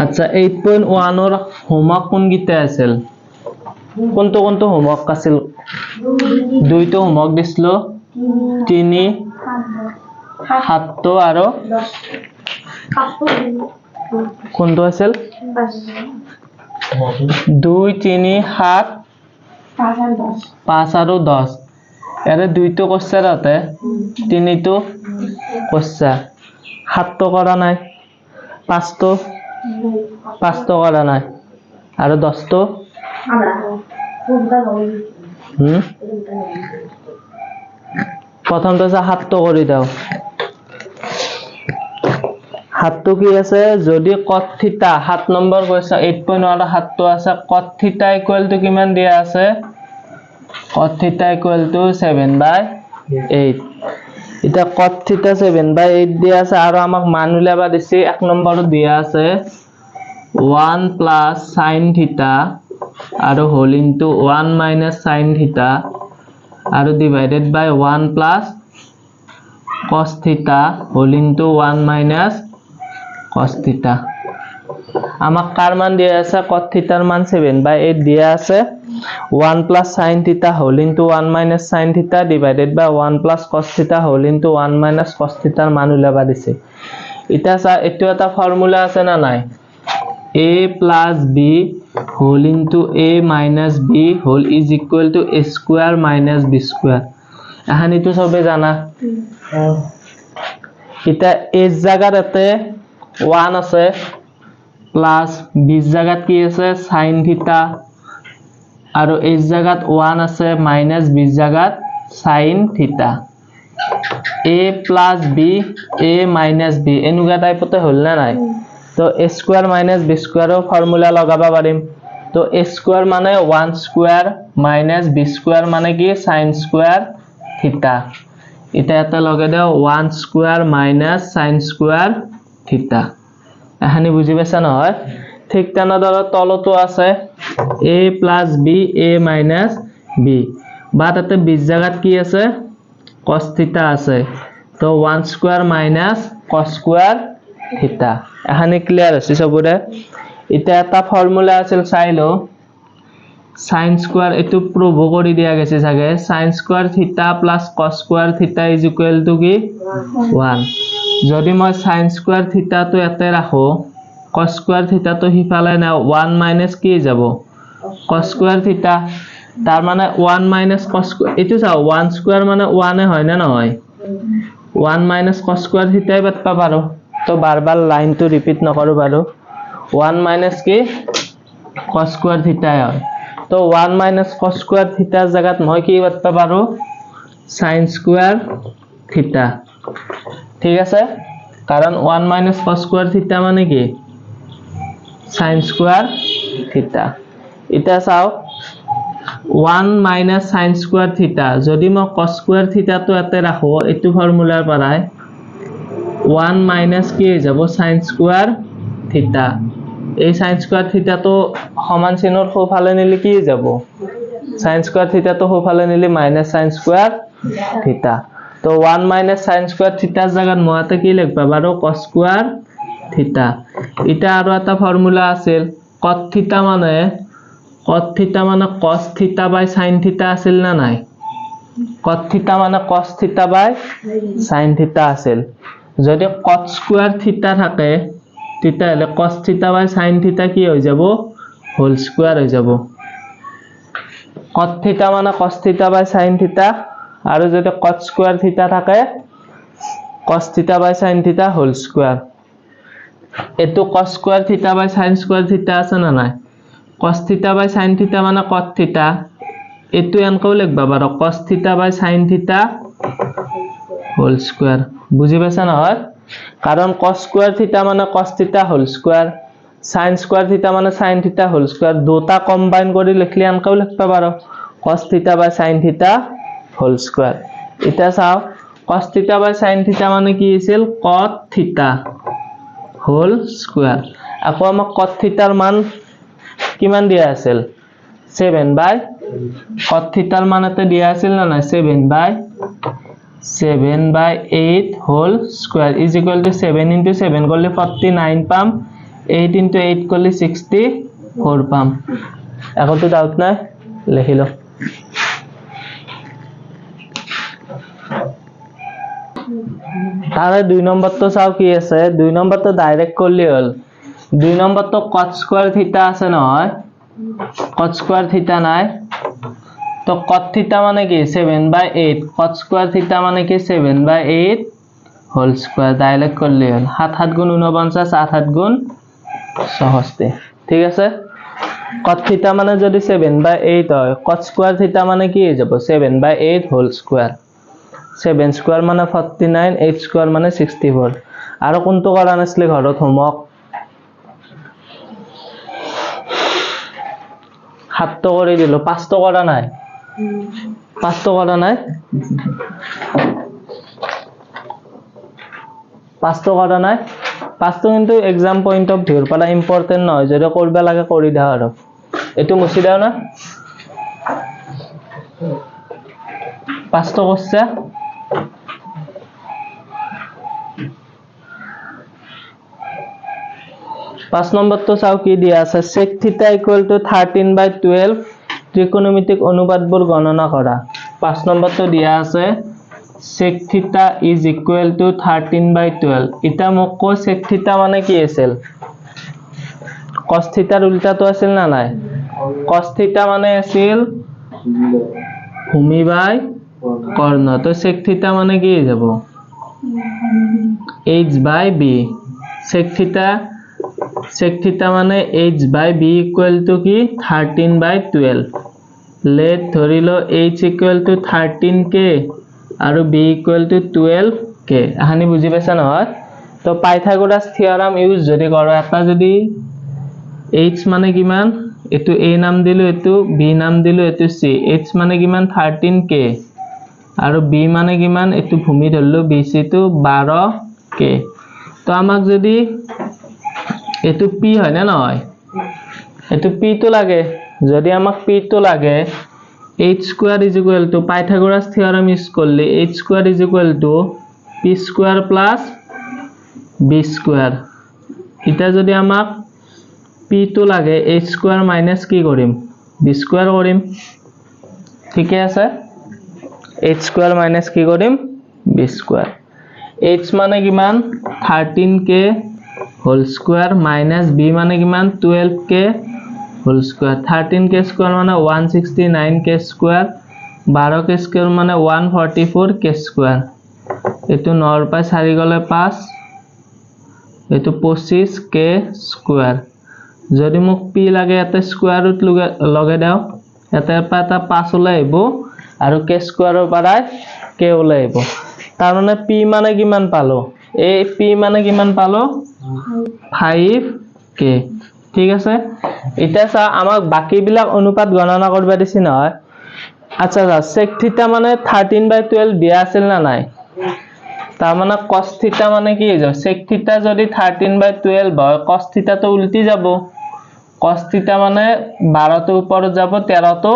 আচ্ছা 8.1 ৰ হোমৱৰ্ক কোন গিটা আছিল কোনটো হোমৱৰ্ক আছিল দুইটো হোমৱৰ্ক দিছিলো 3 7 আৰু কোনটো আছিল 2 3 7 5 আৰু 10 এৰে দুইটো কোশ্চা ৰাতে তিনিটো কোশ্চা 7 তো কৰা নাই 5 তো কৰা নাই আৰু 10 তো প্ৰথমটো 7 তো কৰি দাও 7 তো কি আছে যদি cot theta 7 নম্বৰ কৈছা 8.1 7 তো আছে cot theta ইকুৱেল টু কিমান দিয়া আছে cot theta ইকুৱেল টু 7/8 এটা cot theta 7/8 দিয়া আছে আৰু আমাক মান উলিয়াবা দিছি এক নম্বৰত দিয়া আছে 1 plus sin theta আৰু whole into 1 minus sin theta আৰু divided by 1 plus cos theta whole into 1 minus cos theta আমাক কার মান দিয়া আছে cot theta ৰ মান 7/8 দিয়া আছে 1 plus sin theta whole into 1 minus sin theta divided by 1 plus cos theta whole into 1 minus cos theta ৰ মান উলাবা দিছে এটা এটো এটা ফর্মুলা আছে না নাই a plus b whole into a minus b whole is equal to a square minus b square এখানে তো সবে জানা এটা a জায়গার এতে 1 আছে প্লাস b জায়গাত কি আছে sin theta আৰু a জায়গাত 1 আছে minus b জায়গাত sin theta a plus b a minus b এনুগা টাইপতে হল না নাই তো a square minus b square formula লগাবা পারিম তো a square মানে 1 square minus b square মানে কি sin square theta এটা এটা লগে দাও 1 square minus sin square theta এখানে বুঝি পাইছা নহয় ঠিক তেনদৰে তলতো আছে a plus b a minus b বা তাতে 20 জায়গাত কি আছে cos theta আছে তো 1 square minus cos square theta এখানে ক্লিয়ার আছে সবৰে এটা এটা ফৰ্মুলা আছিল চাইলো sin square এটো প্ৰুভ কৰি দিয়া গেছে জাগে sin square theta plus cos square theta is equal to কি 1 যদি মই sin square theta তো এতে রাখো cos square theta তো হিফালে না 1 minus কি যাব cos square theta তার মানে 1 minus cos এটো চাও 1 square মানে 1 এ হয় না নহয় 1 minus cos square theta এ বাতপা পারো তো বারবার লাইন তো রিপিট নকৰো পারো 1 minus কি cos square theta হয় তো 1 minus cos square theta জায়গাত মই কি বাতপা পারো sin square theta ঠিক আছে কারণ 1 minus cos square theta মানে কি sin square theta এটা চাও 1 minus sin square theta যদি মই cos square theta তো এতে রাখো এটো ফৰ্মুলাৰ পৰাই 1 minus কি হৈ যাব sin square theta এই sin square theta তো সমান চিনৰ সোফালে নিলে কি হৈ যাব sin square theta তো সোফালে নিলে minus sin square theta তো 1 minus sin square theta জায়গাত মতে কি লিখবা বাৰো cos square theta এটা আৰু এটা ফর্মুলা আছিল cot theta মানে cos theta by sin theta আছিল না নাই cot theta মানে cos theta by sin theta আছিল যদি cot square theta থাকে তেতিয়াহলে cos theta by sin theta কি হৈ যাব whole square হৈ যাব cot theta মানে cos theta by sin theta আৰু যদি cot square theta থাকে cos theta by sin theta whole square এটো cos square theta by sin square theta আছে না নাই cos theta by sin theta মানে cot theta এটো এনকও লিখবা পারো cos theta by sin theta whole square বুঝি পাইছা নহয় কারণ cos square theta মানে cos theta whole square sin square theta মানে sin theta whole square দুটা কম্বাইন কৰি লিখলি এনকও লিখবা পারো cos theta by sin theta whole square এটা চাও cos theta by sin theta মানে কি আছিল cot theta whole square আকৌ আমাক cot theta ৰ মান কিমান দিয়া আছিল 7/, cot থিটাৰ মানতে দিয়া আছিল না নাই 7/8 whole square is equal to 7 into 7 করলে 49 পাম, 8 into 8 করলে 64 পাম। এখন তো ডাউট নাই, লিখি লো। তারে 2 নম্বর তো চাও কি আছে, 2 নম্বর তো ডাইরেক্ট করলে হল। 2 নম্বর তো cot square থিটা আছে নহয়, cot square থিটা নাই, তো cot থিটা মানে কি 7/8, cot square থিটা মানে কি 7/8 whole square, ডাইরেক্ট করলে হল। 7 7 গুণ 49, 8 8 গুণ 64, ঠিক আছে। cot থিটা মানে যদি 7/8 হয়, cot square থিটা মানে কি হয়ে যাব 7/8 whole square, 7 square মানে 49, 8 square মানে 64। আর কোনটো করা নাছিলে ঘরত হোমৱৰ্ক? 7 তো করে দিল, 5 তো করা নাই, 5 তো করা নাই, 5 তো করা নাই। 5 তো কিন্তু এক্সাম পয়েন্ট অফ ভিউর পৰা ইম্পৰ্টেন্ট নহয়, যদি কৰবে লাগে কৰি দাও আৰু। এটো মুছি দাও না, 5 তো করছে। 5 নম্বর তো চাও কি দিয়া আছে, sec theta equal to 13/12 ত্রিকোণমিতিক অনুপাতবোৰ গণনা কৰা। 5 নম্বর তো দিয়া আছে sec theta is equal to 13/12। এটা মোক কো sec theta মানে কি আছিল, cos theta ৰ উল্টা তো আছিল না নাই, cos theta মানে আছিল ভূমি বাই কর্ণ, তো sec theta মানে কি হয়ে যাব h/b। sec theta মানে h/b equal to কি 13/12। let ধরিলো h equal to 13k আৰু b equal to 12k। এখানি বুঝি পাইছা নহয়? তো পাইথাগোরাস থিওরাম ইউজ যদি করো, এটা যদি h মানে কিমান, এটো a নাম দিলো, এটো b নাম দিলো, এটো c, h মানে কিমান 13k আৰু b মানে কিমান, এটো ভূমি ধরলো bc তো 12k। তো আমাক যদি এটো p হয় না নহয়, এটো p তো লাগে, যদি আমাক p তো লাগে, h square is equal to Pythagoras theorem use করলে h square is equal to p square plus b square। এটা যদি আমাক p তো লাগে, h square minus কি করিম b square করিম, ঠিক আছে। h square minus কি করিম b square। h মানে কিমান 13k whole square minus b মানে কিমান 12k whole square। 13k square মানে 169k square, 12k square মানে 144k square। এটো 9 পাই 4 গলে 5, এটো 25k square। যদি মোক p লাগে, এতে স্কয়ার রুট লগে দাও, এতে এটা 5 ওলাই আইব আৰু k স্কয়াৰৰ পৰা k ওলাই আইব। তাৰ মানে p মানে কিমান পালো, এই p মানে কিমান পালো 5k, ঠিক আছে। এটা চা আমাক বাকি বিলাক অনুপাত গণনা কৰবা দিছি নহয়। আচ্ছা sec theta মানে 13/12 দিয়া আছিল না নাই, তার মানে cos theta মানে কি হয়ে, sec theta যদি 13/12 হয়, cos theta তো উল্টি যাব, cos theta মানে 12 তো উপরে যাব, 13 তো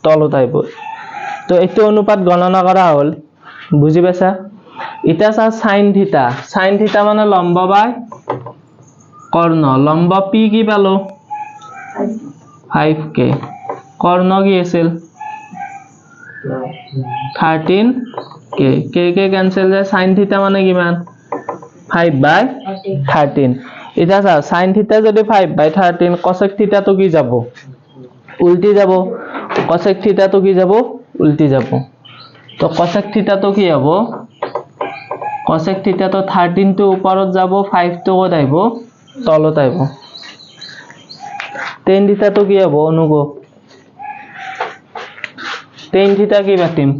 তলত আইব। তো এইটো অনুপাত গণনা করা হল, বুঝি পাইছা। এটা চা sin theta, sin theta মানে লম্ব বাই কর্ণ, লম্ব p কি পালো 5k, কর্ণ কি আছিল 13k, k ক্যান্সেল যায়, sin theta মানে কিমান 5/13। এটা চা sin theta যদি 5/13, cosec theta তো কি যাব উল্টি যাব, cosec theta তো কি যাব উল্টি যাব। তো cosec theta তো কি হবে, cosec theta তো 13 তো উপরত যাব, 5 তো কত আইব তলত আইব। tan theta তো কি হবে অনুগো, tan theta কি পাতিম,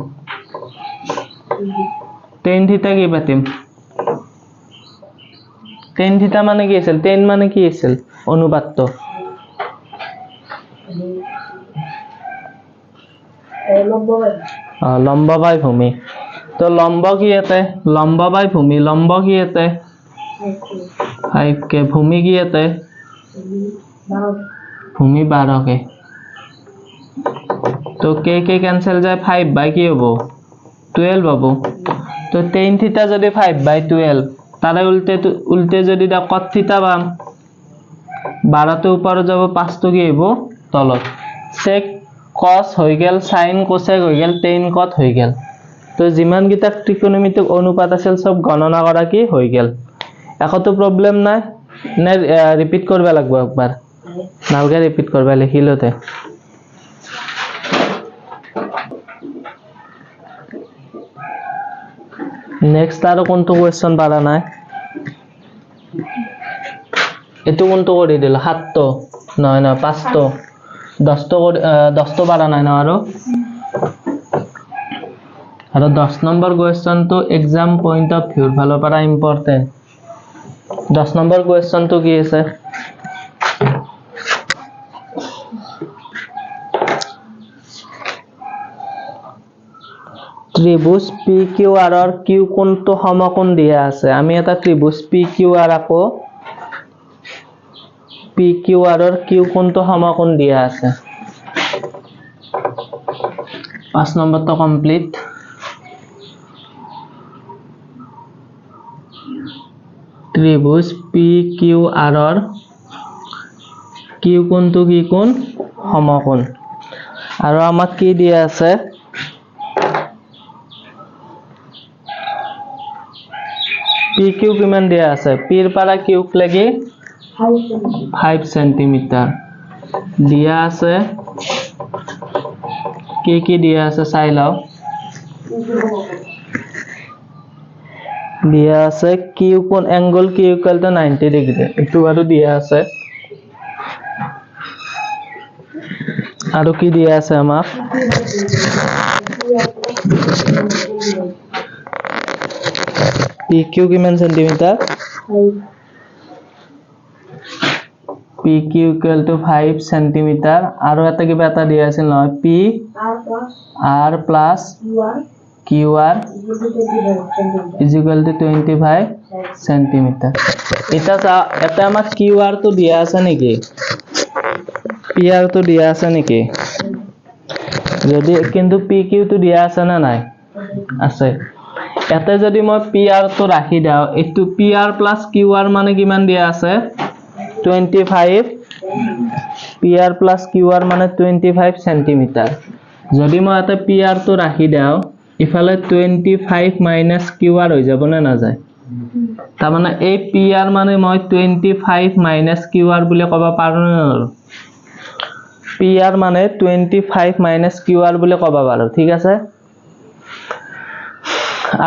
tan theta কি পাতিম, tan theta মানে কি আছিল, tan মানে কি আছিল অনুপাত তো লম্ব বাই ভূমি। তো লম্ব কি এতে, লম্ব বাই ভূমি, লম্ব কি এতে 5k, ভূমি কি এতে ভূমি 12k। তো কে কে ক্যান্সেল যায় 5 বাই কি হবো 12 হবো তো tan থিটা যদি 5 বাই 12 তাহলে উল্টে যদি দা cot থিটা পাম 12 তে উপরে যাব 5 তো কি হইব তলত sec cos হই গেল sin cosec হই গেল tan cot হই গেল তো যিমান গিটা ত্রিকোণমিতিক অনুপাত আছিল সব গণনা করা কি হই গেল এখন তো প্রবলেম নাই নে রিপিট করবে লাগবে একবার নালগে রিপিট করবে লিখিলতে নেক্সট আর কোনটো কোশ্চেন পারা নাই এটো কোনটো কৰি দিল 7 তো নয় না 5 তো 10 তো 10 তো পারা নাই না আৰু 10 নম্বৰ কোশ্চেন তো एग्जाम পয়েন্ট অফ ভিউ ভালো পাৰা ইম্পৰ্টেন্ট 10 নম্বৰ কোশ্চেন তো কি আছে ত্রিভুজ PQR আর Q কোণটো সমকোণ দিয়া আছে আমি এটা ত্রিভুজ PQR আকো PQR আর Q কোণটো সমকোণ দিয়া আছে 5 নম্বৰ তো কমপ্লিট ত্ৰিভুজ PQR আৰ Q কোণটো কি কোণ সমকোণ আৰু আমাক কি দিয়া আছে PQ কিমান দিয়া আছে P এর পারা Q লাগি 5 সেন্টিমিটার দিয়া আছে কি দিয়া আছে চাই লাও দিয়া আছে Q কোণ angle Q equal to 90 degree একটু বারো দিয়া আছে আৰু কি দিয়া আছে আমাক PQ কিমান centimetre PQ equal to 5 centimetre আৰু এটা কিবা এটা দিয়া আছিল নহয় P R plus QR is equal to 25 centimetre এটা আমাক QR তো দিয়া আছে নেকি PR তো দিয়া আছে নেকি যদি কিন্তু PQ তো দিয়া আছে না নাই আছে এতে যদি মই PR তো রাখি দাও এটো PR plus QR মানে কিমান দিয়া আছে 25 PR plus QR মানে 25 সেন্টিমিটার যদি মই এতে PR তো রাখি দাও ইফালে 25 minus QR হৈ যাব না না যায় তা মানে এই PR মানে মই 25 minus QR বুলি কবা পাৰো না PR মানে 25 minus QR বুলি কবা পাৰো ঠিক আছে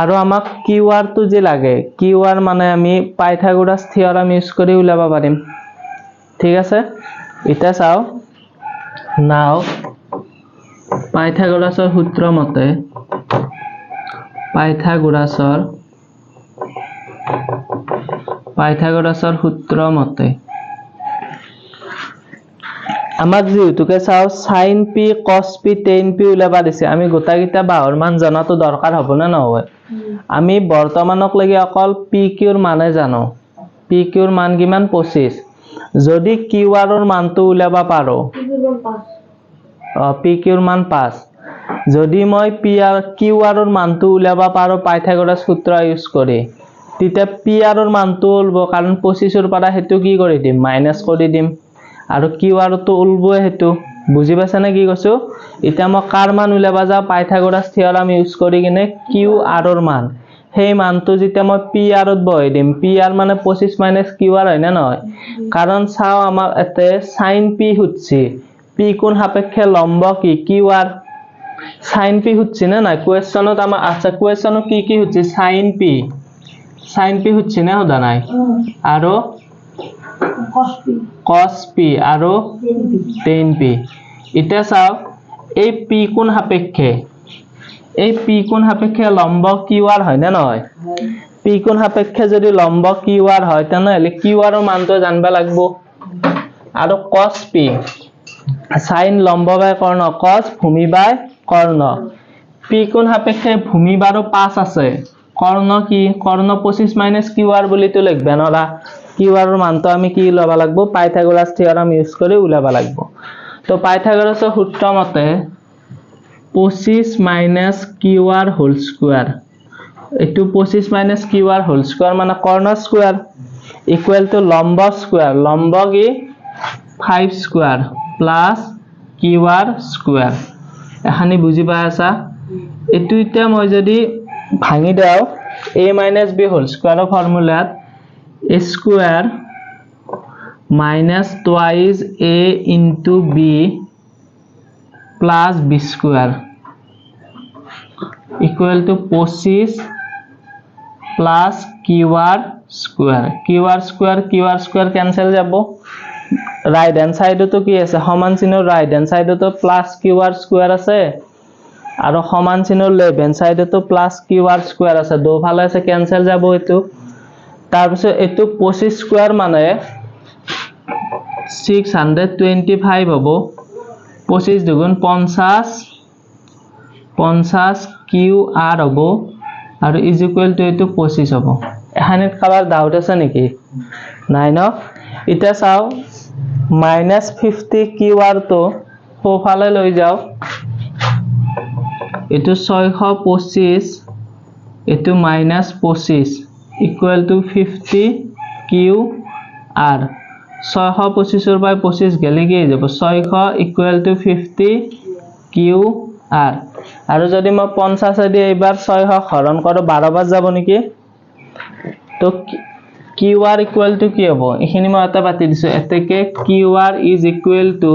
আৰু আমাক QR তো যে লাগে QR মানে আমি পাইথাগোৰাস থিওৰাম ইউজ কৰি উলাবা পাৰিম ঠিক আছে এটা চাও নাও পাইথাগোৰাসৰ সূত্ৰ মতে পাইথাগোৰাসৰ সূত্ৰ মতে আমাক যেহেতুকে চাও sin p cos p tan p উলাবা দিছে আমি গোটাকিটা বাহৰ মান জানাটো দৰকাৰ হ'ব না নহয় আমি বৰ্তমানক লাগি অকল pq ৰ মানে জানো pq ৰ মান কিমান 25 যদি qr ৰ মানটো উলাবা পাৰো pq ৰ মান 5 যদি মই qr ৰ মানটো উলাবা পাৰো পাইথাগোৰাস সূত্ৰ ইউজ কৰি তেতিয়া pr ৰ মানটো উলব কাৰণ 25 ৰ পৰা হেতু কি কৰি দিম মাইনাস কৰি দিম আৰু qr তো উলবই হেতু বুজি পাছা না কি কৈছো এটা মই কাৰ মান উলাবা যা পাইথাগোৰাস থিওৰাম ইউজ কৰি কিনে qr ৰ মান সেই মানটো যেতিয়া মই pr ত বহাই দিম pr মানে 25 minus qr হয় না নহয় কাৰণ চাও আমাৰ এতে sin p হচ্ছে p কোণ সাপেক্ষে লম্ব কি qr sin p হচ্ছে না না কোয়েশ্চনত আমাৰ আছে কোয়েশ্চনত কি হচ্ছে sin p হচ্ছে না হদা নাই আৰু cos p আৰু tan p এটা চাও এই p কোণ সাপেক্ষে লম্ব qr হয় না নহয় p কোণ সাপেক্ষে যদি লম্ব qr হয় তেনহলে qr ৰ মানটো জানবা লাগবো আৰু cos p sin লম্ব বাই কৰ্ণ cos ভূমি বাই কৰ্ণ p কোণ সাপেক্ষে ভূমি বাৰো 5 আছে কৰ্ণ কি কৰ্ণ 25 minus qr বুলি তো লিখবা নৰা qr ৰ মানটো আমি কি লবা লাগবো পাইথাগোৰাস থিওৰাম ইউজ কৰি উলাবা লাগবো তো পাইথাগোৰাসৰ সূত্ৰ মতে 25 minus Q R whole square এইটো 25 minus Q R whole square মানে কৰ্ণ স্কোয়াৰ ইকুয়াল টু লম্ব স্কোয়াৰ লম্ব কি 5 square plus Q R square এখানি বুজি পাই আছা এটো ইটা মই যদি ভাঙি দাও a minus b whole square ফর্মুলাত a square minus twice a into b plus b square equal to 25 plus qr square cancel jabo right hand side to ki ase সমান চিনৰ right hand side to plus qr square আছে আৰু সমান চিনৰ left hand side to plus qr square আছে দুফালে আছে cancel jabo এটো তাৰ পিছত এটো 25 square মানে 625 হবো 25 দুগুণ 50 50 qr হবো আৰু is equal to এটো 25 হবো এখানে কাবার ডাউট আছে নেকি নাই ন এটা চাও -50 qr তো সোফালে লৈ যাও এটো 625 এটো -25 equal to 50 qr 625 এর বাই 25 গেলে কি যাব 600 equal to 50 qr আৰু যদি মই 50 দি এবাৰ 600 হৰণ কৰো 12 বাৰ যাব নেকি তো qr equal to কি হ'ব এখিনি মই এটা পাতি দিছো এতেকে qr is equal to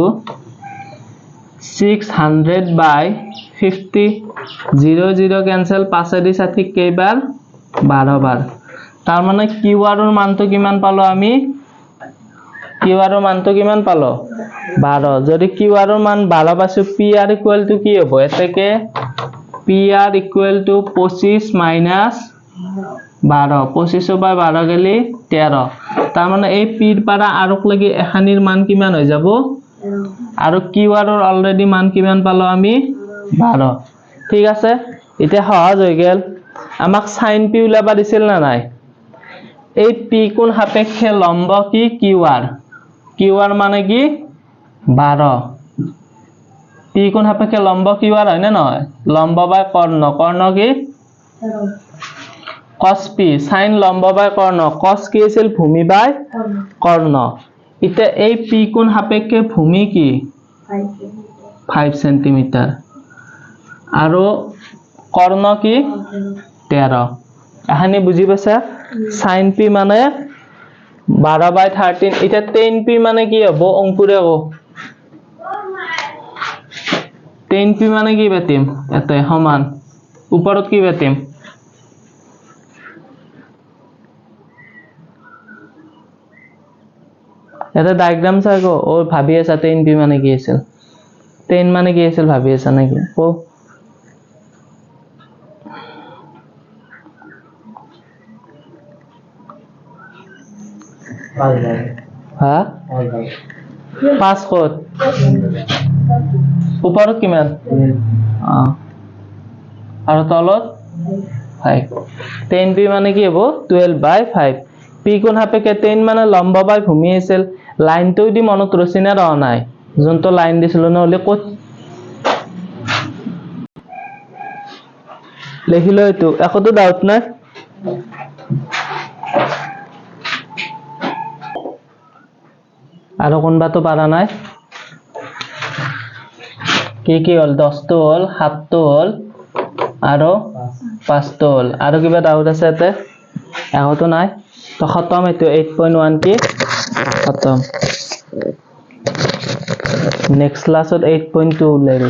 600 by 50 0 0 cancel 5 দি সাথে কেইবাৰ 12 বাৰ তাৰ মানে qr ৰ মানটো কিমান পালো আমি qr ৰ মানটো কিমান পালো 12 যদি qr ৰ মান 12 পাছো pr equal to কি হ'ব এতেকে pr equal to 25 minus 12 25 by 12 গেলি 13 তাৰ মানে এই p ৰ পৰা আৰক লাগি এখানিৰ মান কিমান হৈ যাব আৰু qr ৰ অলৰেডি মান কিমান পালো আমি 12 ঠিক আছে এটা সহজ হৈ গেল আমাক sin p উলাবা দিছিল না নাই এই p কোন সাপেক্ষে লম্ব কি qr মানে কি 12 p কোন সাপেক্ষে লম্ব qr হয় না নয় লম্ব বাই কর্ণ কি cos p sin লম্ব বাই কর্ণ cos কি আছিল ভূমি বাই কর্ণ ইতে এই p কোন সাপেক্ষে ভূমি কি 5 cm আৰু কর্ণ কি 13 এখানে বুজি পাইছা sin p মানে 12/13 এটা 10p মানে কি হ'ব অঙ্কুরে কো 10p মানে কি বেতিম এতে সমান উপৰত কি বেতিম এটা ডায়াগ্রাম চাইগো ও ভাবি আছে 10p মানে কি আছিল 10 মানে কি আছিল ভাবি আছে নাকি ও হ্যাঁ 5 কত উপৰত কিমান আৰু তলত 5 10p মানে কি হ'ব 12/5 p কোন সাপেক্ষে 10 মানে লম্ব বাই ভূমি আছিল লাইনটো দি মনত ৰচিনা ৰ নাই যোনটো লাইন দিছিল নহলে কত লিখিলো এটো একোটো ডাউট নাই আৰু কোনবা তো পাৰা নাই কি হল 10 তো হল 7 তো হল আৰু 5 তো হল আৰু কিবা ডাউট আছে তে একোটো নাই তো খতম এটো 8.1 কি খতম নেক্সট ক্লাসত 8.2 উলাইব